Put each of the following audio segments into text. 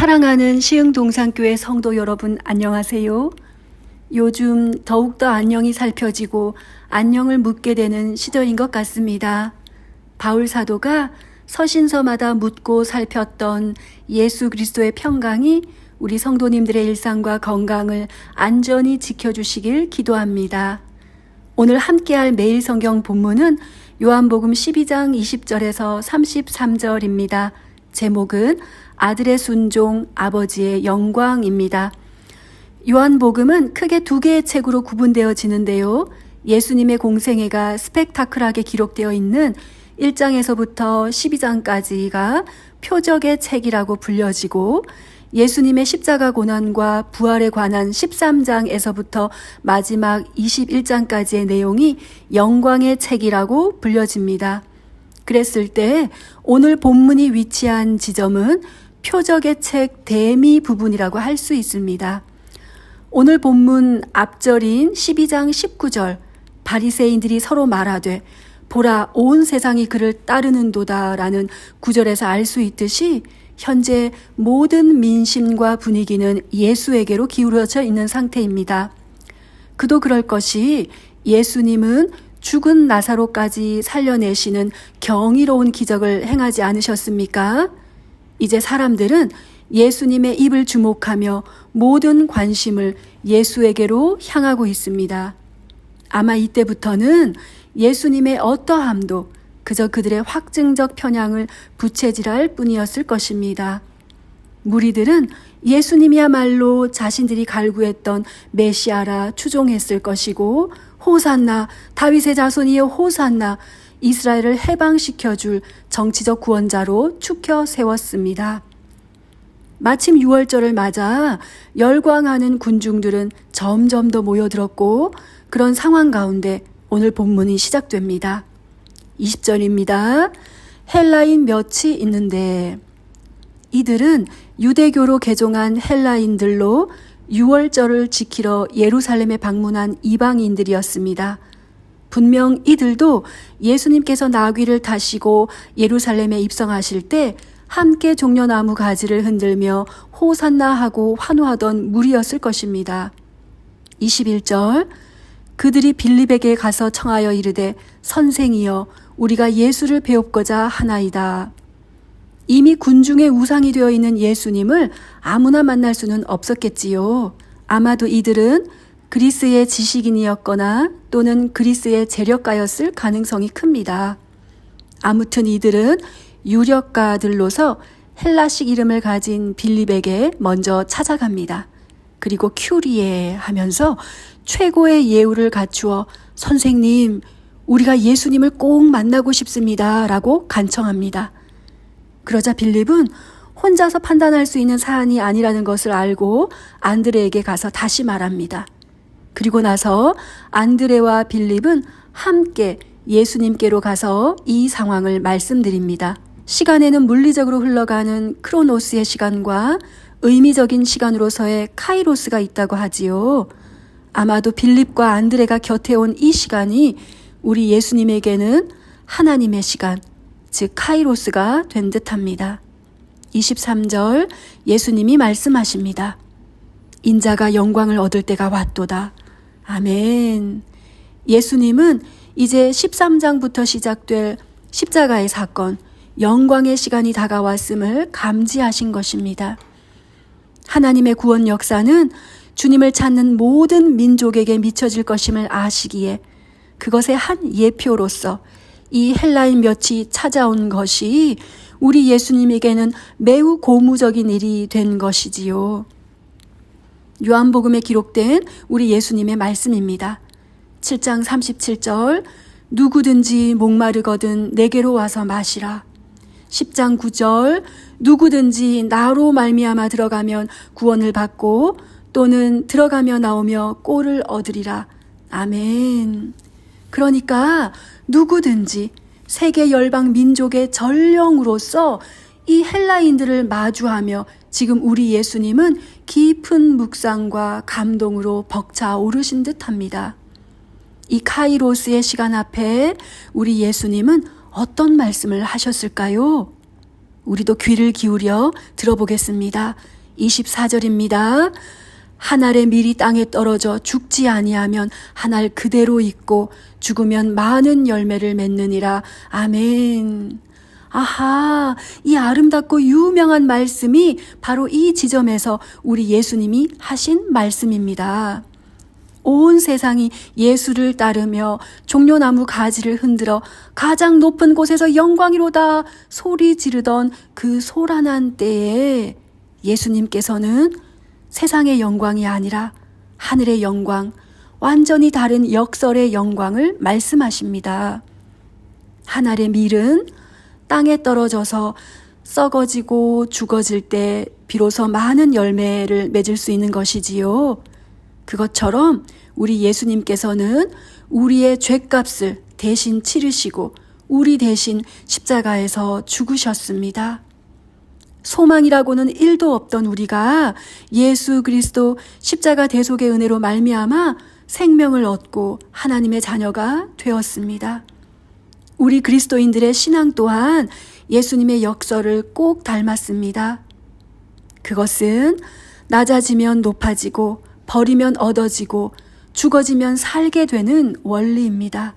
사랑하는 시흥동산교회 성도 여러분, 안녕하세요. 요즘 더욱더 안녕이 살펴지고 안녕을 묻게 되는 시절인 것 같습니다. 바울 사도가 서신서마다 묻고 살폈던 예수 그리스도의 평강이 우리 성도님들의 일상과 건강을 안전히 지켜주시길 기도합니다. 오늘 함께할 매일 성경 본문은 요한복음 12장 20절에서 33절입니다. 제목은 아들의 순종, 아버지의 영광입니다. 요한복음은 크게 두 개의 책으로 구분되어지는데요. 예수님의 공생애가 스펙타클하게 기록되어 있는 1장에서부터 12장까지가 표적의 책이라고 불려지고, 예수님의 십자가 고난과 부활에 관한 13장에서부터 마지막 21장까지의 내용이 영광의 책이라고 불려집니다. 그랬을 때 오늘 본문이 위치한 지점은 표적의 책 대미 부분이라고 할 수 있습니다. 오늘 본문 앞절인 12장 19절, 바리새인들이 서로 말하되 보라 온 세상이 그를 따르는도다 라는 구절에서 알 수 있듯이 현재 모든 민심과 분위기는 예수에게로 기울어져 있는 상태입니다. 그도 그럴 것이 예수님은 죽은 나사로까지 살려내시는 경이로운 기적을 행하지 않으셨습니까? 이제 사람들은 예수님의 입을 주목하며 모든 관심을 예수에게로 향하고 있습니다. 아마 이때부터는 예수님의 어떠함도 그저 그들의 확증적 편향을 부채질할 뿐이었을 것입니다. 무리들은 예수님이야말로 자신들이 갈구했던 메시아라 추종했을 것이고, 호산나, 다윗의 자손이여 호산나, 이스라엘을 해방시켜줄 정치적 구원자로 추켜 세웠습니다. 마침 6월절을 맞아 열광하는 군중들은 점점 더 모여들었고, 그런 상황 가운데 오늘 본문이 시작됩니다. 20절입니다. 헬라인 몇이 있는데, 이들은 유대교로 개종한 헬라인들로 6월절을 지키러 예루살렘에 방문한 이방인들이었습니다. 분명 이들도 예수님께서 나귀를 타시고 예루살렘에 입성하실 때 함께 종려나무 가지를 흔들며 호산나 하고 환호하던 무리였을 것입니다. 21절, 그들이 빌립에게 가서 청하여 이르되 선생이여 우리가 예수를 배웁고자 하나이다. 이미 군중의 우상이 되어 있는 예수님을 아무나 만날 수는 없었겠지요. 아마도 이들은 그리스의 지식인이었거나 또는 그리스의 재력가였을 가능성이 큽니다. 아무튼 이들은 유력가들로서 헬라식 이름을 가진 빌립에게 먼저 찾아갑니다. 그리고 큐리에 하면서 최고의 예우를 갖추어 선생님, 우리가 예수님을 꼭 만나고 싶습니다 라고 간청합니다. 그러자 빌립은 혼자서 판단할 수 있는 사안이 아니라는 것을 알고 안드레에게 가서 다시 말합니다. 그리고 나서 안드레와 빌립은 함께 예수님께로 가서 이 상황을 말씀드립니다. 시간에는 물리적으로 흘러가는 크로노스의 시간과 의미적인 시간으로서의 카이로스가 있다고 하지요. 아마도 빌립과 안드레가 곁에 온 이 시간이 우리 예수님에게는 하나님의 시간, 즉 카이로스가 된 듯합니다. 23절, 예수님이 말씀하십니다. 인자가 영광을 얻을 때가 왔도다. 아멘. 예수님은 이제 13장부터 시작될 십자가의 사건, 영광의 시간이 다가왔음을 감지하신 것입니다. 하나님의 구원 역사는 주님을 찾는 모든 민족에게 미쳐질 것임을 아시기에 그것의 한 예표로서 이 헬라인 몇이 찾아온 것이 우리 예수님에게는 매우 고무적인 일이 된 것이지요. 요한복음에 기록된 우리 예수님의 말씀입니다. 7장 37절, 누구든지 목마르거든 내게로 와서 마시라. 10장 9절, 누구든지 나로 말미암아 들어가면 구원을 받고 또는 들어가며 나오며 꼴을 얻으리라. 아멘. 그러니까 누구든지 세계 열방 민족의 전령으로서 이 헬라인들을 마주하며 지금 우리 예수님은 깊은 묵상과 감동으로 벅차 오르신 듯합니다. 이 카이로스의 시간 앞에 우리 예수님은 어떤 말씀을 하셨을까요? 우리도 귀를 기울여 들어보겠습니다. 24절입니다. 한 알의 밀이 땅에 떨어져 죽지 아니하면 한 알 그대로 있고 죽으면 많은 열매를 맺느니라. 아멘. 아하, 이 아름답고 유명한 말씀이 바로 이 지점에서 우리 예수님이 하신 말씀입니다. 온 세상이 예수를 따르며 종려나무 가지를 흔들어 가장 높은 곳에서 영광이로다 소리 지르던 그 소란한 때에 예수님께서는 세상의 영광이 아니라 하늘의 영광, 완전히 다른 역설의 영광을 말씀하십니다. 한 알의 밀은 땅에 떨어져서 썩어지고 죽어질 때 비로소 많은 열매를 맺을 수 있는 것이지요. 그것처럼 우리 예수님께서는 우리의 죄값을 대신 치르시고 우리 대신 십자가에서 죽으셨습니다. 소망이라고는 1도 없던 우리가 예수 그리스도 십자가 대속의 은혜로 말미암아 생명을 얻고 하나님의 자녀가 되었습니다. 우리 그리스도인들의 신앙 또한 예수님의 역설을 꼭 닮았습니다. 그것은 낮아지면 높아지고 버리면 얻어지고 죽어지면 살게 되는 원리입니다.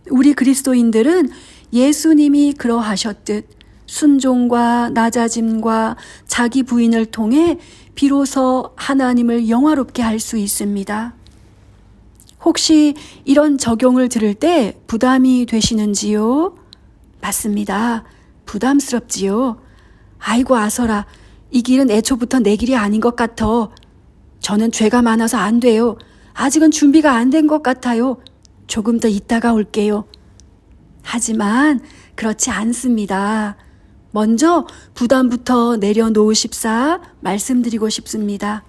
우리 그리스도인들은 예수님이 그러하셨듯 순종과 낮아짐과 자기 부인을 통해 비로소 하나님을 영화롭게 할 수 있습니다. 혹시 이런 적용을 들을 때 부담이 되시는지요? 맞습니다. 부담스럽지요. 아이고 아서라, 이 길은 애초부터 내 길이 아닌 것 같아. 저는 죄가 많아서 안 돼요. 아직은 준비가 안 된 것 같아요. 조금 더 있다가 올게요. 하지만 그렇지 않습니다. 먼저 부담부터 내려놓으십사 말씀드리고 싶습니다.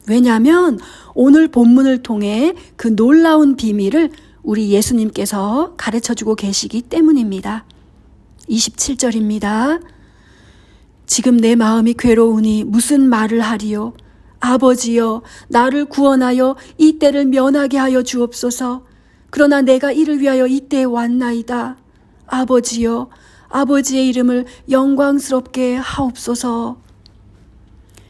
왜냐하면 오늘 본문을 통해 그 놀라운 비밀을 우리 예수님께서 가르쳐주고 계시기 때문입니다. 27절입니다. 지금 내 마음이 괴로우니 무슨 말을 하리요? 아버지여, 나를 구원하여 이 때를 면하게 하여 주옵소서. 그러나 내가 이를 위하여 이때에 왔나이다. 아버지여, 아버지의 이름을 영광스럽게 하옵소서.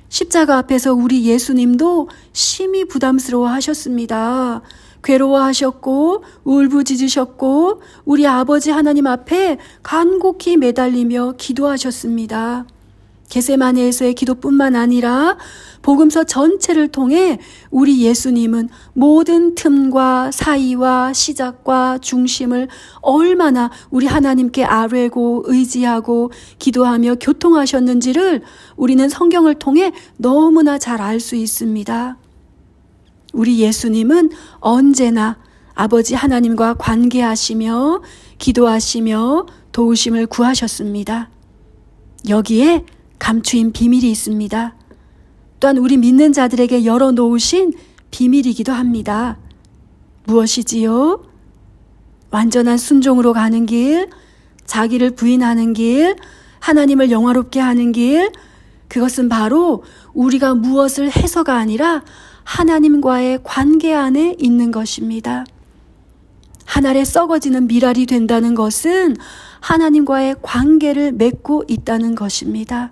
십자가 앞에서 우리 예수님도 심히 부담스러워 하셨습니다. 괴로워하셨고 울부짖으셨고 우리 아버지 하나님 앞에 간곡히 매달리며 기도하셨습니다. 겟세마네에서의 기도뿐만 아니라 복음서 전체를 통해 우리 예수님은 모든 틈과 사이와 시작과 중심을 얼마나 우리 하나님께 아뢰고 의지하고 기도하며 교통하셨는지를 우리는 성경을 통해 너무나 잘 알 수 있습니다. 우리 예수님은 언제나 아버지 하나님과 관계하시며 기도하시며 도우심을 구하셨습니다. 여기에 감추인 비밀이 있습니다. 또한 우리 믿는 자들에게 열어놓으신 비밀이기도 합니다. 무엇이지요? 완전한 순종으로 가는 길, 자기를 부인하는 길, 하나님을 영화롭게 하는 길, 그것은 바로 우리가 무엇을 해서가 아니라 하나님과의 관계 안에 있는 것입니다. 한 알에 썩어지는 밀알이 된다는 것은 하나님과의 관계를 맺고 있다는 것입니다.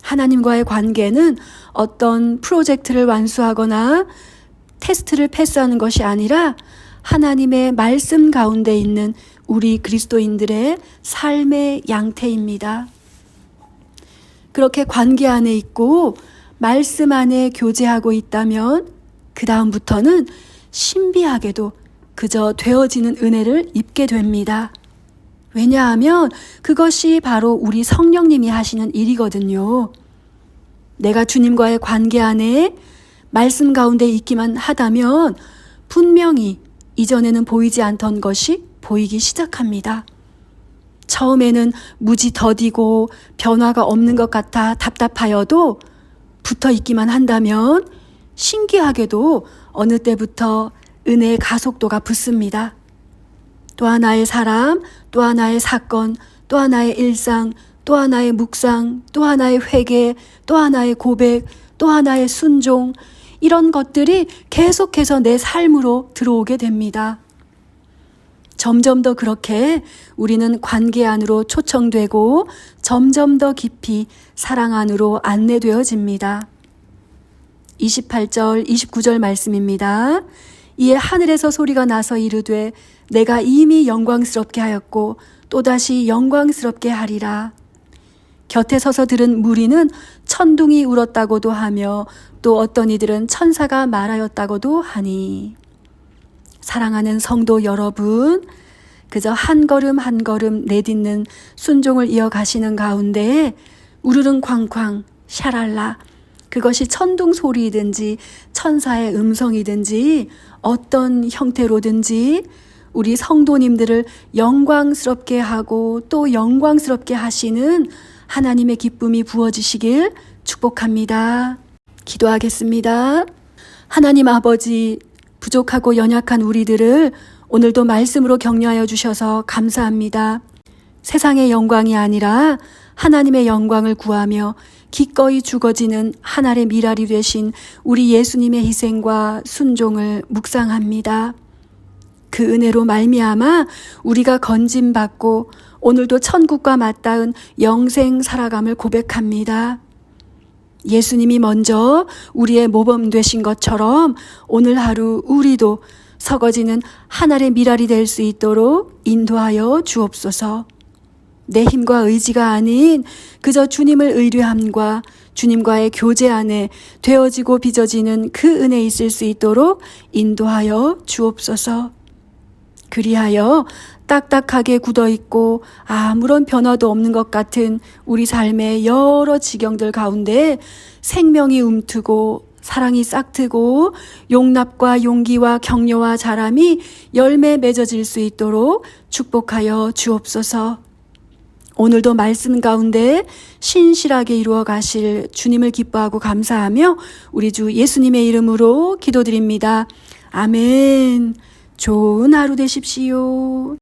하나님과의 관계는 어떤 프로젝트를 완수하거나 테스트를 패스하는 것이 아니라 하나님의 말씀 가운데 있는 우리 그리스도인들의 삶의 양태입니다. 그렇게 관계 안에 있고 말씀 안에 교제하고 있다면 그 다음부터는 신비하게도 그저 되어지는 은혜를 입게 됩니다. 왜냐하면 그것이 바로 우리 성령님이 하시는 일이거든요. 내가 주님과의 관계 안에 말씀 가운데 있기만 하다면 분명히 이전에는 보이지 않던 것이 보이기 시작합니다. 처음에는 무지 더디고 변화가 없는 것 같아 답답하여도 붙어 있기만 한다면 신기하게도 어느 때부터 은혜의 가속도가 붙습니다. 또 하나의 사람, 또 하나의 사건, 또 하나의 일상, 또 하나의 묵상, 또 하나의 회개, 또 하나의 고백, 또 하나의 순종, 이런 것들이 계속해서 내 삶으로 들어오게 됩니다. 점점 더 그렇게 우리는 관계 안으로 초청되고 점점 더 깊이 사랑 안으로 안내되어집니다. 28절, 29절 말씀입니다. 이에 하늘에서 소리가 나서 이르되 내가 이미 영광스럽게 하였고 또다시 영광스럽게 하리라. 곁에 서서 들은 무리는 천둥이 울었다고도 하며 또 어떤 이들은 천사가 말하였다고도 하니, 사랑하는 성도 여러분, 그저 한 걸음 한 걸음 내딛는 순종을 이어가시는 가운데 우르릉 쾅쾅 샤랄라, 그것이 천둥 소리이든지 천사의 음성이든지 어떤 형태로든지 우리 성도님들을 영광스럽게 하고 또 영광스럽게 하시는 하나님의 기쁨이 부어지시길 축복합니다. 기도하겠습니다. 하나님 아버지, 부족하고 연약한 우리들을 오늘도 말씀으로 격려하여 주셔서 감사합니다. 세상의 영광이 아니라 하나님의 영광을 구하며 기꺼이 죽어지는 하늘의 미랄이 되신 우리 예수님의 희생과 순종을 묵상합니다. 그 은혜로 말미암아 우리가 건짐받고 오늘도 천국과 맞닿은 영생 살아감을 고백합니다. 예수님이 먼저 우리의 모범 되신 것처럼 오늘 하루 우리도 서거지는 하늘의 미랄이 될 수 있도록 인도하여 주옵소서. 내 힘과 의지가 아닌 그저 주님을 의뢰함과 주님과의 교제 안에 되어지고 빚어지는 그 은혜 있을 수 있도록 인도하여 주옵소서. 그리하여 딱딱하게 굳어있고 아무런 변화도 없는 것 같은 우리 삶의 여러 지경들 가운데 생명이 움트고 사랑이 싹트고 용납과 용기와 격려와 자람이 열매 맺어질 수 있도록 축복하여 주옵소서. 오늘도 말씀 가운데 신실하게 이루어 가실 주님을 기뻐하고 감사하며 우리 주 예수님의 이름으로 기도드립니다. 아멘. 좋은 하루 되십시오.